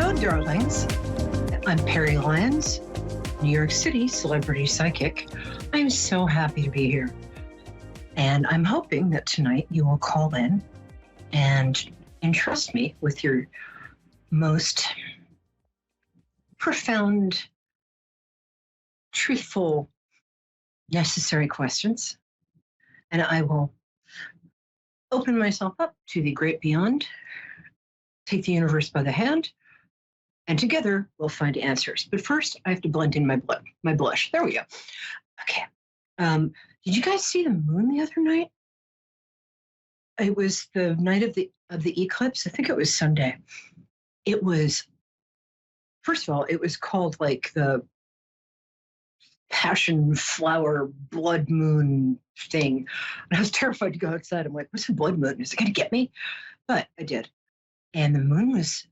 Hello, darlings. I'm Peri Lyons, New York City Celebrity Psychic. I'm so happy to be here. And I'm hoping that tonight you will call in and entrust me with your most profound, truthful, necessary questions. And I will open myself up to the great beyond, take the universe by the hand, and together we'll find answers. But first, I have to blend in my blush. There we go. Okay. Did you guys see the moon the other night? It was the night of the eclipse. I think it was Sunday. It was, first of all, it was called like the passion flower blood moon thing. And I was terrified to go outside. I'm like, what's a blood moon? Is it going to get me? But I did. And the moon was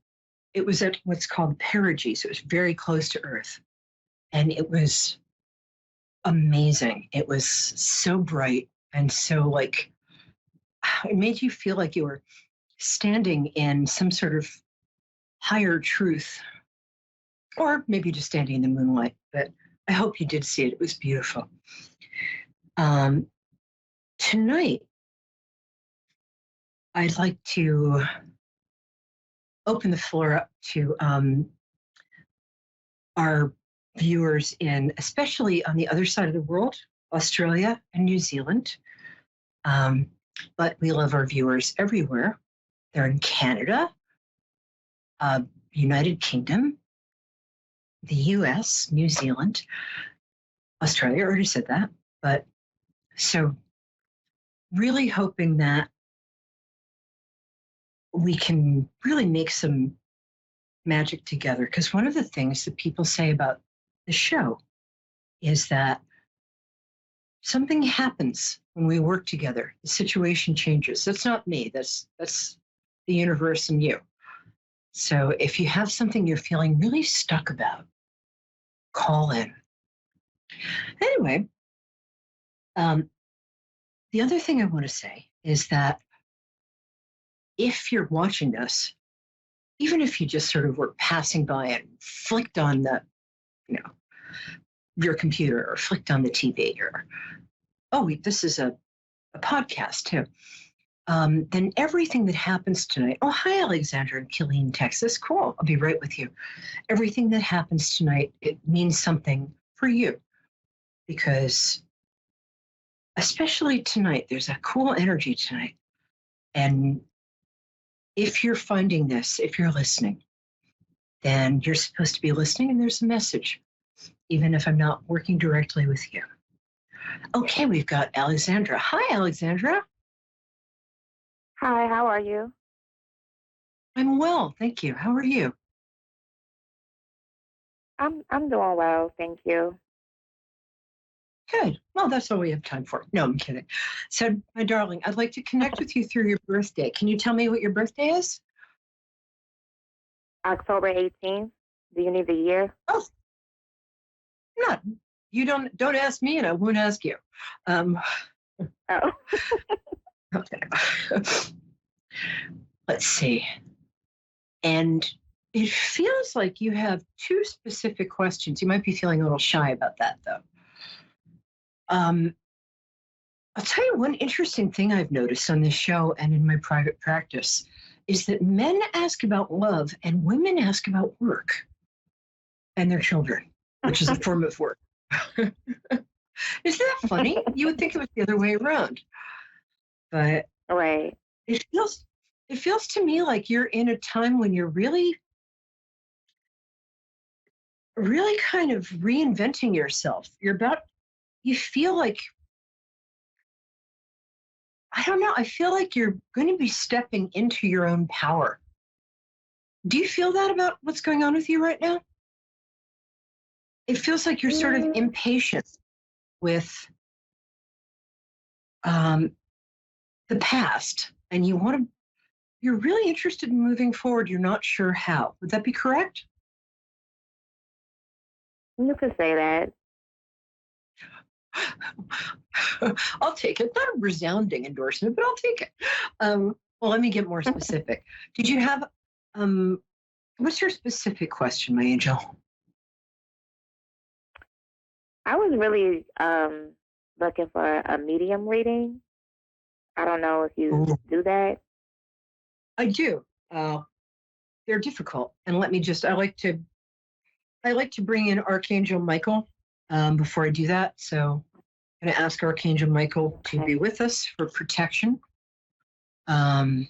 at what's called perigee, so it was very close to Earth. And it was amazing. It was so bright and so like, it made you feel like you were standing in some sort of higher truth, or maybe just standing in the moonlight. But I hope you did see it. It was beautiful. Tonight, I'd like to open the floor up to our viewers especially on the other side of the world, Australia and New Zealand. But we love our viewers everywhere. They're in Canada, United Kingdom, the US, New Zealand, Australia, I already said that. But so really hoping that we can really make some magic together. Because one of the things that people say about the show is that something happens when we work together. The situation changes. That's not me. That's the universe and you. So if you have something you're feeling really stuck about, call in. Anyway, the other thing I want to say is that if you're watching this, even if you just sort of were passing by and flicked on your computer or flicked on the TV or, this is a podcast too, then everything that happens tonight, hi, Alexandra in Killeen, Texas. Cool. I'll be right with you. Everything that happens tonight, it means something for you because especially tonight, there's a cool energy tonight. And if you're finding this, if you're listening, then you're supposed to be listening and there's a message, even if I'm not working directly with you. Okay, we've got Alexandra. Hi, Alexandra. Hi, how are you? I'm well, thank you. How are you? I'm doing well, thank you. Good. Well, that's all we have time for. No, I'm kidding. So, my darling, I'd like to connect with you through your birthday. Can you tell me what your birthday is? October 18th. Do you need the year? Oh, no. You don't ask me and I won't ask you. Oh. Okay. Let's see. And it feels like you have two specific questions. You might be feeling a little shy about that, though. I'll tell you one interesting thing I've noticed on this show and in my private practice is that men ask about love and women ask about work and their children, which is a form of work. Isn't that funny? You would think it was the other way around. But Right. it feels to me like you're in a time when you're really kind of reinventing yourself. You feel like, I don't know, I feel like you're going to be stepping into your own power. Do you feel that about what's going on with you right now? It feels like you're sort of impatient with the past and you're really interested in moving forward. You're not sure how. Would that be correct? You could say that. I'll take it. Not a resounding endorsement, but I'll take it. Well, let me get more specific. Did you have What's your specific question, my angel? I was really looking for a medium reading. I don't know if you Oh, do that. I do. They're difficult, and let me just. I like to bring in Archangel Michael before I do that. So I'm going to ask Archangel Michael to Okay. be with us for protection. Because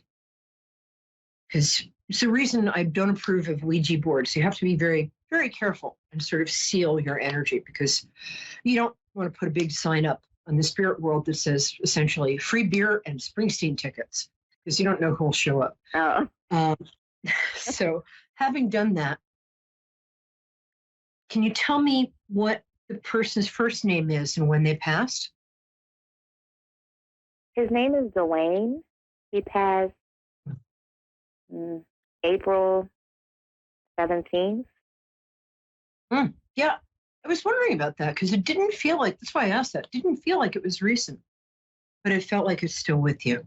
it's the reason I don't approve of Ouija boards. You have to be very, very careful and sort of seal your energy, because you don't want to put a big sign up on the spirit world that says essentially free beer and Springsteen tickets, because you don't know who will show up. Oh, Um, so having done that, can you tell me what the person's first name is and when they passed? his name is Dwayne. He passed April 17th. Yeah, I was wondering about that because it didn't feel like, that's why I asked that. It didn't feel like it was recent, but it felt like it's still with you.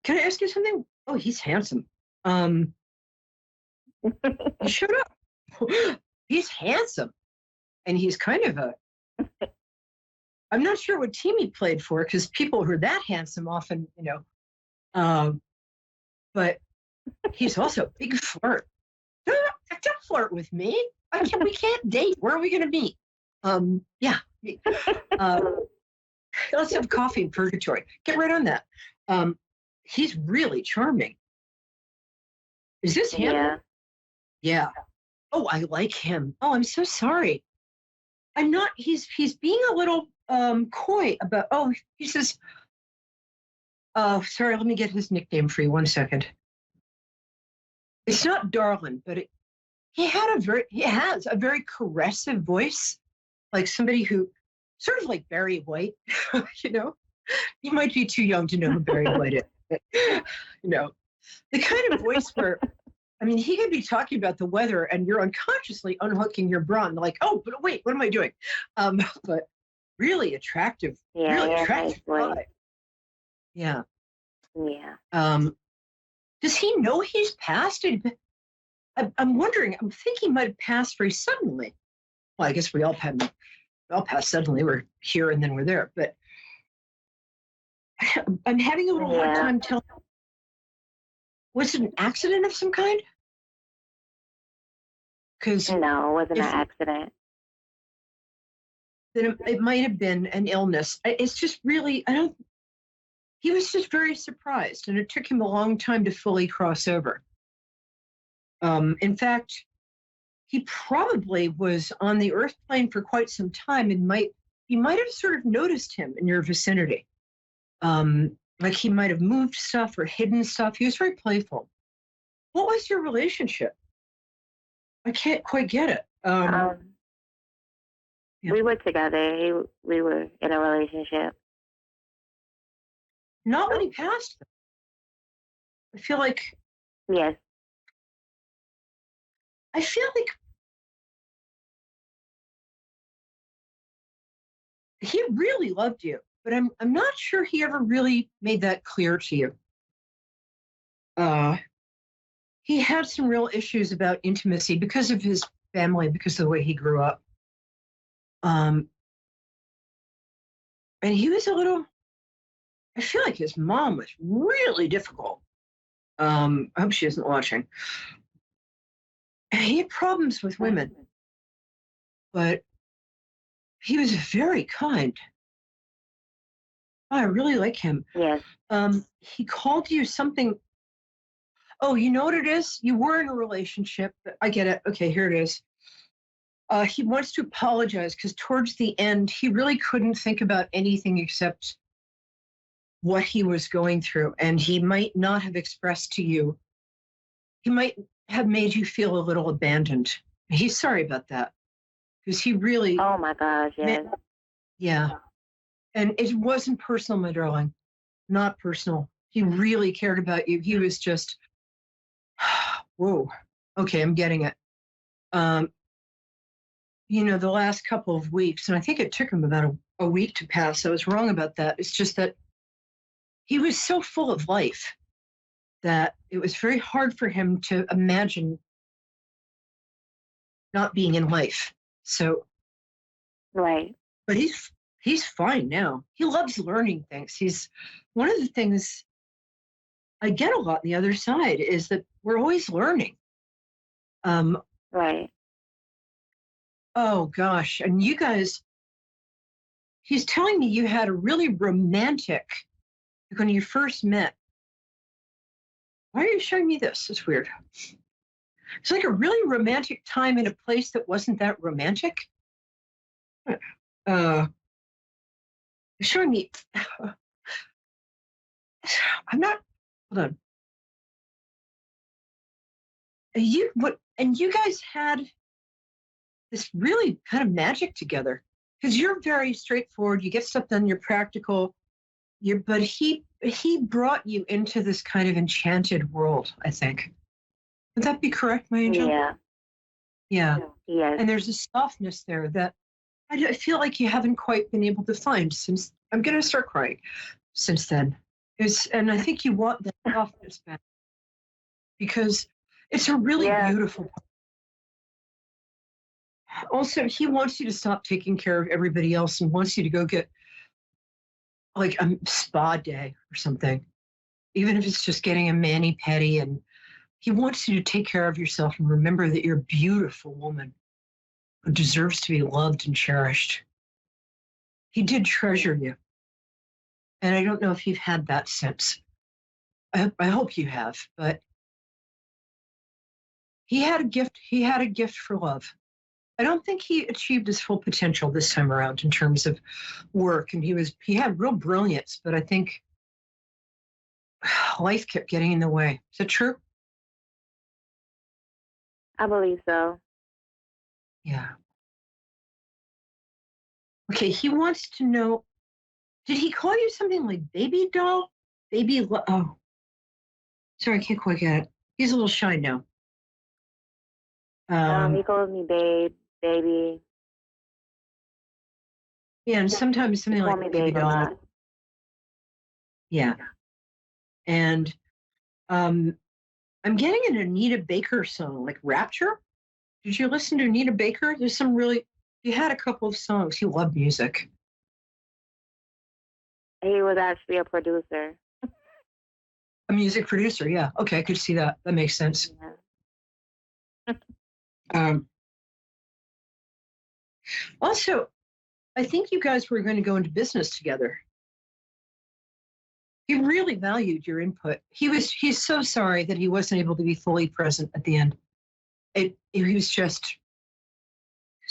Can I ask you something? Oh, he's handsome. He showed up. He's handsome. And he's kind of I'm not sure what team he played for, because people who are that handsome often, but he's also a big flirt. Don't flirt with me. We can't date. Where are we going to meet? Yeah. Uh, let's have coffee in purgatory. Get right on that. He's really charming. Is this him? Yeah. Yeah. Oh, I like him. Oh, I'm so sorry. I'm not. He's being a little coy about. Oh, he says. Sorry. Let me get his nickname for you. 1 second. It's not Darlin, but he has a very caressive voice, like somebody who, sort of like Barry White. you know, you might be too young to know who Barry White is. But, the kind of voice where, I mean, he could be talking about the weather and you're unconsciously unhooking your bra and like, oh, but wait, what am I doing? But really attractive, Yeah, really yeah, attractive nice guy. Yeah. Yeah. Does he know he's passed? I'm wondering. I'm thinking he might have passed very suddenly. Well, I guess we all passed suddenly. We're here and then we're there. But I'm having a little hard time telling. Was it an accident of some kind? Because No, it wasn't an if accident. then it might have been an illness. It's just really, I don't. He was just very surprised, and it took him a long time to fully cross over. In fact, he probably was on the Earth plane for quite some time, and you might have sort of noticed him in your vicinity. Like he might have moved stuff or hidden stuff. He was very playful. What was your relationship? I can't quite get it. Yeah. We were together. We were in a relationship. Not when he passed. I feel like Yes. I feel like he really loved you, but I'm not sure he ever really made that clear to you. He had some real issues about intimacy because of his family, because of the way he grew up. And he was a little, I feel like his mom was really difficult. I hope she isn't watching. He had problems with women, but he was very kind. Oh, I really like him. Yes. He called you something. Oh, you know what it is? You were in a relationship. I get it. Okay, here it is. He wants to apologize because towards the end, he really couldn't think about anything except what he was going through. And he might not have expressed to you, he might have made you feel a little abandoned. He's sorry about that because he really, Oh my gosh, yes. yeah. And it wasn't personal, my darling, not personal. He really cared about you. He was just, whoa, okay, I'm getting it. The last couple of weeks, and I think it took him about a week to pass. I was wrong about that. It's just that he was so full of life that it was very hard for him to imagine not being in life. So, Right. but he's fine now. He loves learning things. He's one of the things I get a lot on the other side is that we're always learning. Um, Right. oh gosh, and you guys, he's telling me you had a really romantic when you first met. Why are you showing me this? It's weird. It's like a really romantic time in a place that wasn't that romantic. Uh, it's showing me. I'm not. Hold on. You what? And you guys had this really kind of magic together because you're very straightforward. You get stuff done. You're practical. But he brought you into this kind of enchanted world. I think. Would that be correct, my angel? Yeah. Yeah. Yes. And there's a softness there that I feel like you haven't quite been able to find since I'm going to start crying since then. And I think you want that softness back because it's a really beautiful. Also, he wants you to stop taking care of everybody else and wants you to go get like a spa day or something, even if it's just getting a mani-pedi. And he wants you to take care of yourself and remember that you're a beautiful woman who deserves to be loved and cherished. He did treasure you. And I don't know if you've had that since. I hope you have, but he had a gift. He had a gift for love. I don't think he achieved his full potential this time around in terms of work. And he had real brilliance, but I think life kept getting in the way. Is that true? I believe so. Yeah. Okay, he wants to know, did he call you something like baby doll? Oh, sorry, I can't quite get it. He's a little shy now. He calls me baby. Yeah, and sometimes something He like call me baby babe a doll. lot. Yeah. And I'm getting an Anita Baker song, like Rapture. Did you listen to Anita Baker? There's some really, you had a couple of songs. You love music. He was actually a producer. A music producer, yeah. Okay, I could see that. That makes sense. Yeah. Also, I think you guys were going to go into business together. He really valued your input. He's so sorry that he wasn't able to be fully present at the end. He was just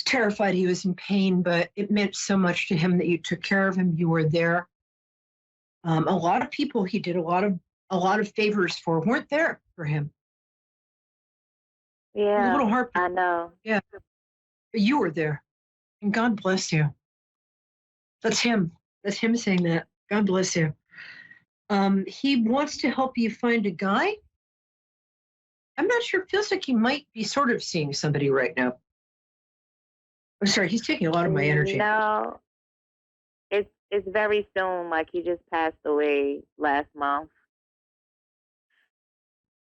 terrified. He was in pain, but it meant so much to him that you took care of him. You were there. A lot of people he did a lot of favors for weren't there for him. Yeah, a little hard. I know. Yeah, but you were there, and God bless you. That's him. That's him saying that. God bless you. He wants to help you find a guy. I'm not sure. It feels like he might be sort of seeing somebody right now. I'm sorry. He's taking a lot of my energy. No, it's very soon. Like he just passed away last month.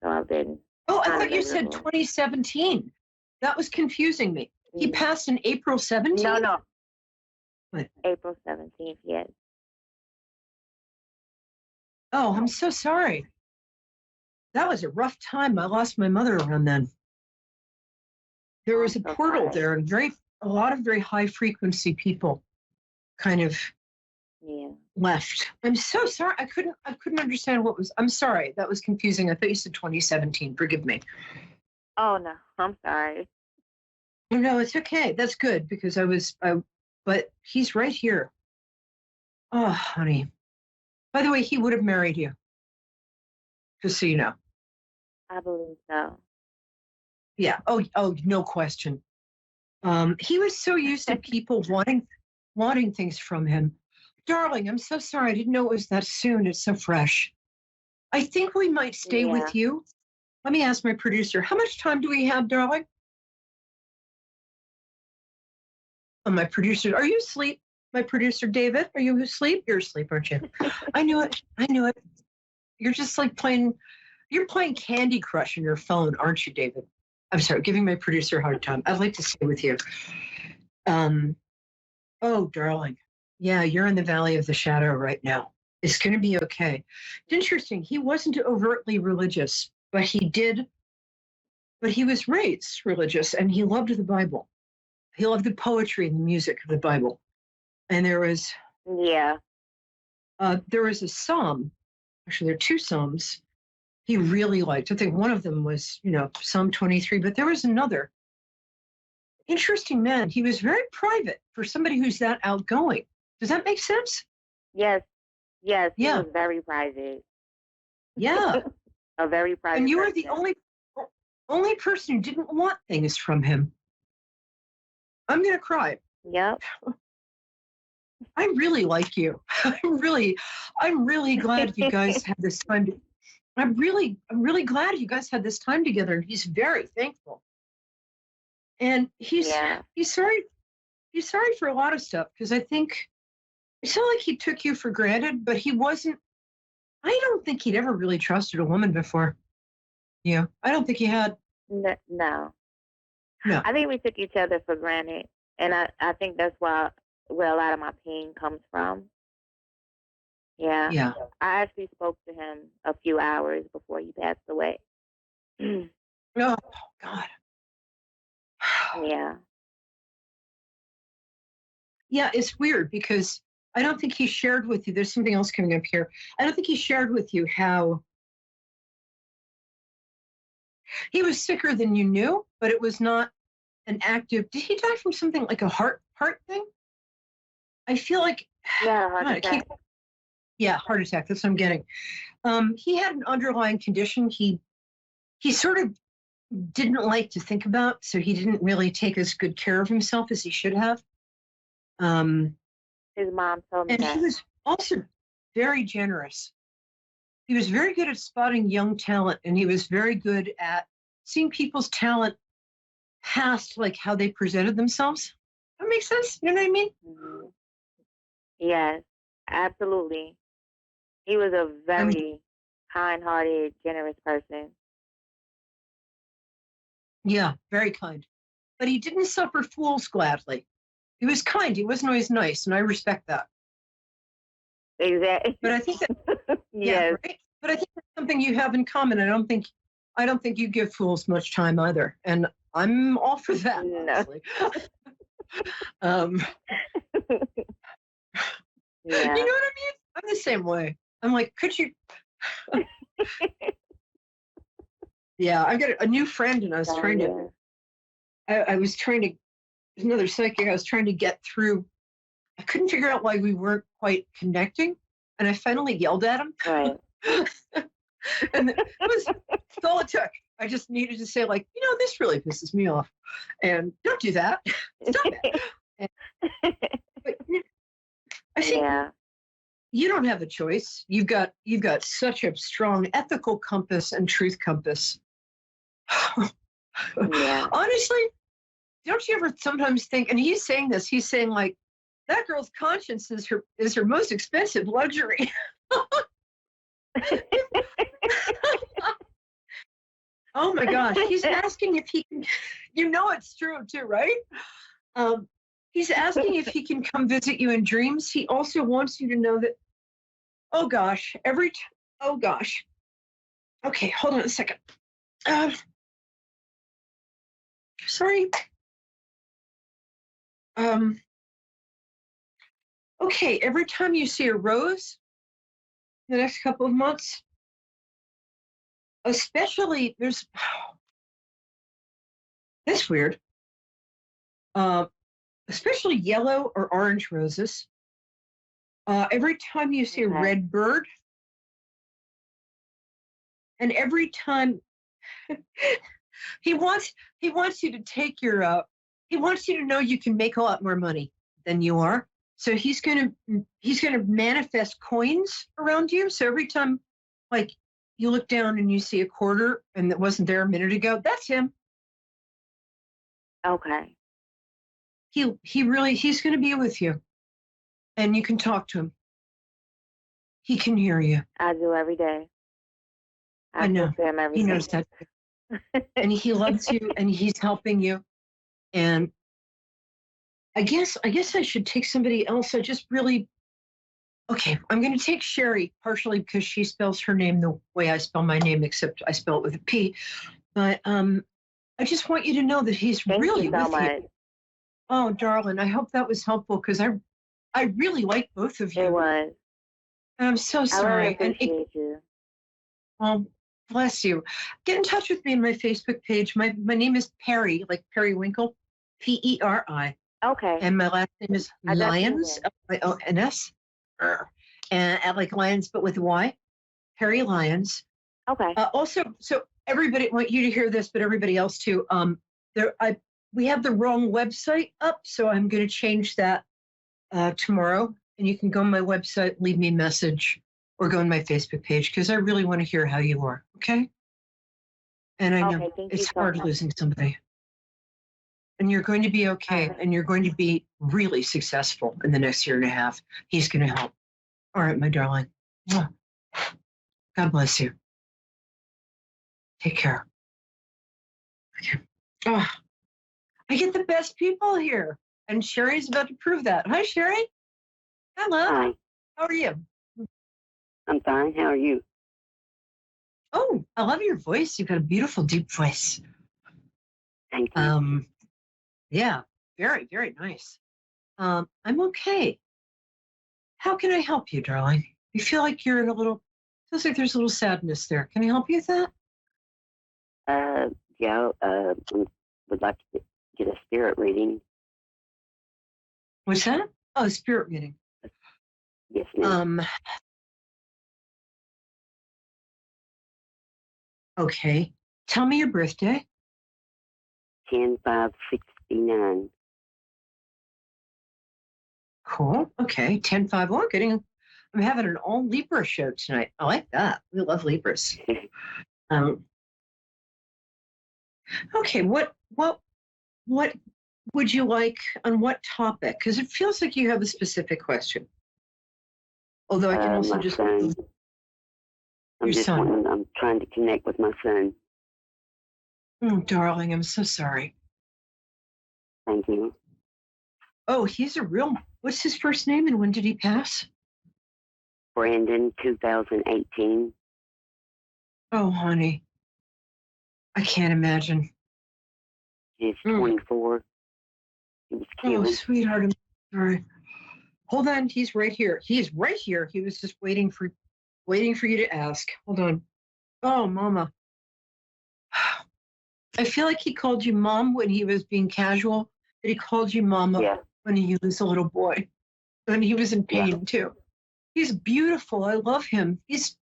So I've been. Oh, I thought you said 2017. That was confusing me. He passed in April 17th? No. What? April 17th, yes. Oh, I'm so sorry. That was a rough time. I lost my mother around then. There was a portal there, and a lot of very high frequency people kind of left. I'm so sorry. I couldn't understand what was. I'm sorry. That was confusing. I thought you said 2017. Forgive me. Oh no, I'm sorry. No, it's okay. That's good because but he's right here. Oh, honey. By the way, he would have married you. Just so you know. I believe so. Yeah. Oh, no question. He was so used to people wanting things from him. Darling, I'm so sorry. I didn't know it was that soon. It's so fresh. I think we might stay with you. Let me ask my producer. How much time do we have, darling? Oh, my producer, are you asleep? my producer, David. Are you asleep? You're asleep, aren't you? I knew it. I knew it. You're just like you're playing Candy Crush on your phone, aren't you, David? I'm sorry, giving my producer a hard time. I'd like to stay with you. Oh, darling. Yeah, you're in the valley of the shadow right now. It's going to be okay. It's interesting. He wasn't overtly religious, but he was raised religious and he loved the Bible. He loved the poetry and the music of the Bible. And there was a psalm, actually there are two psalms he really liked. I think one of them was, Psalm 23, but there was another. Interesting man. He was very private for somebody who's that outgoing. Does that make sense? Yes. Yes. He was very private. Yeah. A very private And you were person. the only person who didn't want things from him. I'm going to cry. Yep. I really like you. I'm really glad you guys had this time. I'm really glad you guys had this time together. And he's very thankful. And he's sorry for a lot of stuff because I think it's not like he took you for granted, but he wasn't. I don't think he'd ever really trusted a woman before. Yeah, I don't think he had. No. I think we took each other for granted, and I think that's where a lot of my pain comes from. Yeah. Yeah. I actually spoke to him a few hours before he passed away. Oh God. Yeah. Yeah, it's weird because I don't think he shared with you. There's something else coming up here. I don't think he shared with you how he was sicker than you knew, but it was not an active. Did he die from something like a heart thing? I feel like heart attack. Heart attack. That's what I'm getting. He had an underlying condition. He sort of didn't like to think about, so he didn't really take as good care of himself as he should have. His mom told me and that. He was also very generous. He was very good at spotting young talent, and he was very good at seeing people's talent past like how they presented themselves. That makes sense? You know what I mean? Mm-hmm. Yes, absolutely. He was a very kind-hearted, generous person. Yeah, very kind. But he didn't suffer fools gladly. He was kind. He wasn't always nice, and I respect that. Exactly. But I think that yes. Right? But I think that's something you have in common. I don't think you give fools much time either, and I'm all for that. Honestly. Yeah. You know what I mean? I'm the same way. I'm like, could you? Yeah, I got a new friend, and I was trying to. I was trying to. Another psychic. I was trying to get through. I couldn't figure out why we weren't quite connecting, and I finally yelled at him. Right. And it was all it took. I just needed to say, like, this really pisses me off, and don't do that. Stop it. But I think you don't have a choice. You've got such a strong ethical compass and truth compass. Yeah. Honestly, don't you ever sometimes think? And he's saying this. He's saying like, that girl's conscience is her most expensive luxury. Oh my gosh. He's asking if he can, it's true too, right? He's asking if he can come visit you in dreams. He also wants you to know that, oh gosh, oh gosh. Okay, hold on a second. Sorry. Okay, every time you see a rose in the next couple of months, especially that's weird. Especially yellow or orange roses. Every time you see a red bird, and every time he wants you to take your he wants you to know you can make a lot more money than you are. So he's gonna manifest coins around you. So every time, like, you look down and you see a quarter and that wasn't there a minute ago, that's him. Okay. He's going to be with you. And you can talk to him. He can hear you. I do every day. I know. talk to him every He day. knows that. And he loves you and he's helping you. And I guess I should take somebody else. Okay, I'm going to take Sherry, partially because she spells her name the way I spell my name, except I spell it with a P. But I just want you to know that he's Thank really you so with much. you. Oh, darling, I hope that was helpful because I really like both of you. It was. I'm so sorry. I really appreciate you. Oh, bless you. Get in touch with me on my Facebook page. My name is Peri, like Periwinkle, Peri. Okay. And my last name is Lyons, Lyons. And I like Lyons, but with a Y. Peri Lyons. Okay. Also, so everybody, I want you to hear this, but everybody else too. We have the wrong website up, so I'm going to change that tomorrow. And you can go on my website, leave me a message, or go on my Facebook page because I really want to hear how you are. Okay. And I know it's hard losing somebody. And you're going to be okay. And you're going to be really successful in the next year and a half. He's going to help. All right, my darling. God bless you. Take care. Okay. Oh, I get the best people here. And Sherry's about to prove that. Hi, Sherry. Hello. Hi. How are you? I'm fine. How are you? Oh, I love your voice. You've got a beautiful, deep voice. Thank you. Yeah, very, very nice. I'm okay. How can I help you, darling? You feel like you're in feels like there's a little sadness there. Can I help you with that? Yeah, would like to get a spirit reading. What's that? Oh, spirit reading. Yes, ma'am. Okay. Tell me your birthday. 10/5/69. Cool. Okay. 10/5. Oh, I'm having an all Libra show tonight. I like that. We love Libras. Okay. What would you like on what topic? Because it feels like you have a specific question. Although I can also my son. I'm trying to connect with my son. Oh, darling, I'm so sorry. Thank you. Oh, what's his first name and when did he pass? Brandon, 2018. Oh, honey. I can't imagine. He's 24. He was killed. Oh, sweetheart, I'm sorry. Hold on, he's right here. He's right here. He was just waiting for you to ask. Hold on. Oh, mama. I feel like he called you mom when he was being casual, but he called you mama when he was a little boy. And he was in pain too. He's beautiful. I love him. He's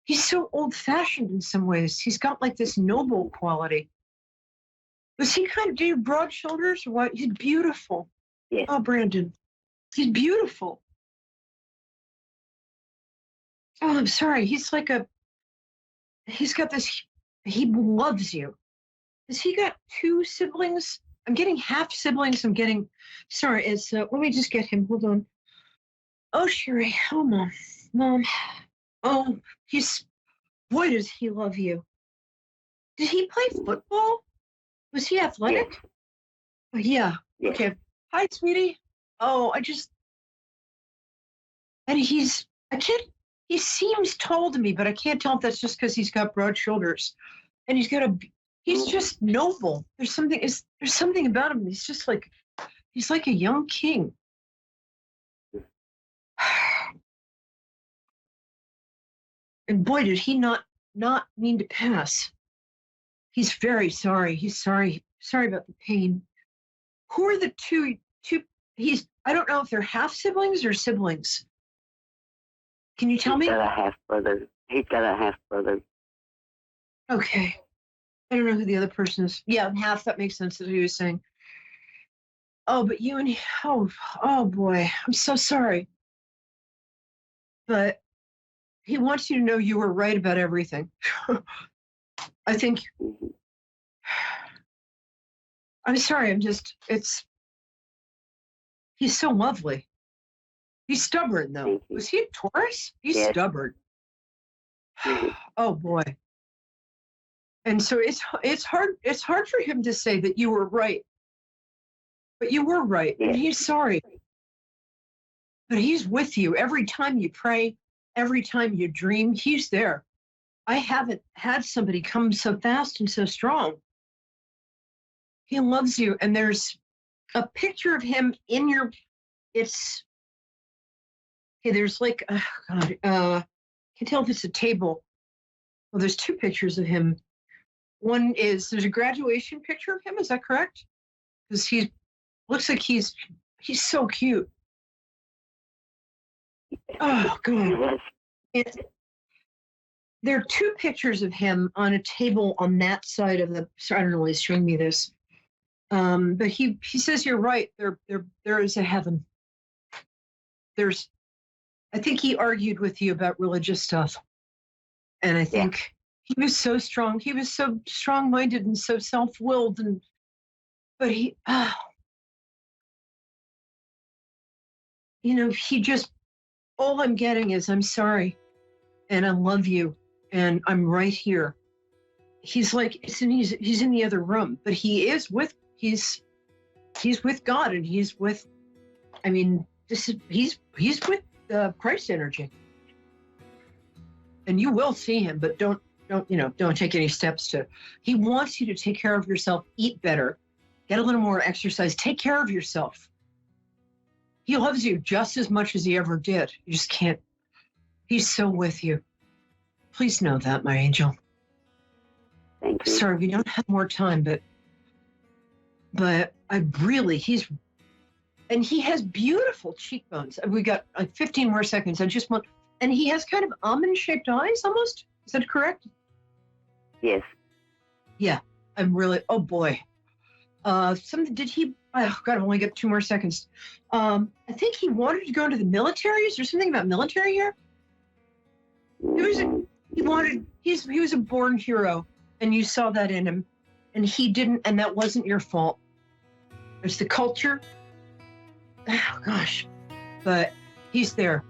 so old-fashioned in some ways. He's got like this noble quality. Was he do you have broad shoulders or what? He's beautiful. Yes. Oh, Brandon. He's beautiful. Oh, I'm sorry. He's got this, he loves you. Has he got two siblings? I'm getting half siblings. Sorry, let me just get him. Hold on. Oh, Sherry. Oh, Mom. Oh, boy, does he love you. Did he play football? Was he athletic? Yes. Yeah. Okay. Hi, sweetie. Oh, he seems tall to me, but I can't tell if that's just because he's got broad shoulders. And he's just noble. There's something about him. He's like a young king. And boy, did he not mean to pass. He's very sorry. He's sorry about the pain. Who are the two? I don't know if they're half siblings or siblings. Can you tell me? He's got a half brother. Okay. I don't know who the other person is. Yeah, half. That makes sense. What he was saying. Oh, but you and oh boy, I'm so sorry. But he wants you to know you were right about everything. I think. I'm sorry. He's so lovely. He's stubborn, though. Was he a Taurus? He's stubborn. Oh boy. And so it's hard for him to say that you were right. But you were right, and he's sorry. But he's with you every time you pray, every time you dream. He's there. I haven't had somebody come so fast and so strong. He loves you, and there's a picture of him in your. There's like, oh God, I can't tell if it's a table. Well, there's two pictures of him. One is, there's a graduation picture of him. Is that correct? Because he looks like he's so cute. Oh God. There are two pictures of him on a table on that side of the. So I don't know why he's showing me this. But he says you're right. There is a heaven. I think he argued with you about religious stuff. And I think he was so strong. He was so strong-minded and so self-willed. But he just, all I'm getting is, I'm sorry. And I love you. And I'm right here. He's like, he's in the other room, but he's with God, and he's with Christ energy. And you will see him, but don't take any steps he wants you to take care of yourself, eat better, get a little more exercise, take care of yourself. He loves you just as much as he ever did. You just can't, he's so with you. Please know that, my angel. Thank you. Sorry, we don't have more time, but I really, and he has beautiful cheekbones. We got like 15 more seconds. And he has kind of almond-shaped eyes almost. Is that correct? Yes. Yeah, I'm really, oh boy. Oh God, I've only got 2 more seconds. I think he wanted to go into the military. Is there something about military here? He was a born hero, and you saw that in him, and he didn't, and that wasn't your fault. It's the culture. Oh gosh, but he's there.